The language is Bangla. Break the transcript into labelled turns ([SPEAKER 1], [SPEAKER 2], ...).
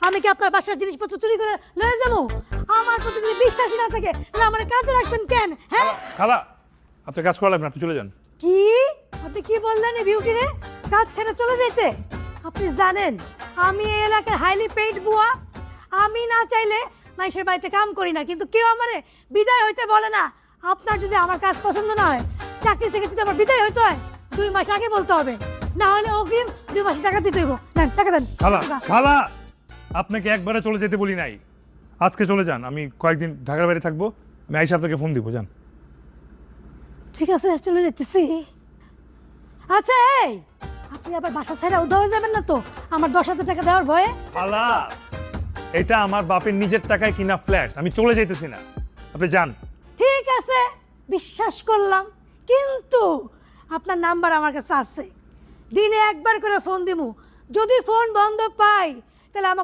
[SPEAKER 1] আমি কি আপনার বাসার জিনিসপত্র চুরি করে লয়ে যাবো? আমার প্রতি যদি বিশ্বাসই না থাকে তাহলে আমার কাজে রাখছেন কেন? হ্যাঁ
[SPEAKER 2] খালা আপনি কাজ করা লাগবে না, আপনি চলে যান।
[SPEAKER 1] কি আপনি কি বললেন এই বিউটি রে কাজ ছেড়ে চলে যেতে? আপনি জানেন আমি এই এলাকার হাইলি পেইড বুয়া। আমি না চাইলে মানুষের বাড়িতে কাম করি না, কিন্তু কেউ আমারে বিদায় হইতে বলে না। আপনার যদি আমার কাজ পছন্দ না হয়, চাকরি থেকে যদি আমার বিদায় হইতে হয় 2 মাস আগে বলতে হবে, না হলে অগ্রিম 2 মাসে টাকা দিতে হইব। দেন টাকা দেন।
[SPEAKER 2] খালা খালা আপনাকে একবারে চলে যেতে বলি নাই, আজকে চলে যান। আমি কয়েকদিন ঢাকার বাইরে থাকবো, আমি আইসা আপনাকে ফোন দিব। যান।
[SPEAKER 1] ঠিক আছে চলে যেতেছি। আচ্ছা এই আপনি আবার বাসা ছেড়ে উধাও হয়ে যাবেন না তো আমার 10,000 টাকা দেওয়ার ভয়ে?
[SPEAKER 2] খালা এটা আমার বাপের নিজের টাকায় কিনা ফ্ল্যাট, আমি চলে যেতেছি না, আপনি যান।
[SPEAKER 1] ঠিক আছে বিশ্বাস করলাম, কিন্তু আপনার নাম্বার আমার কাছে আছে। দিনে একবার করে ফোন দিমু, যদি ফোন বন্ধ পাই তাহলে আমার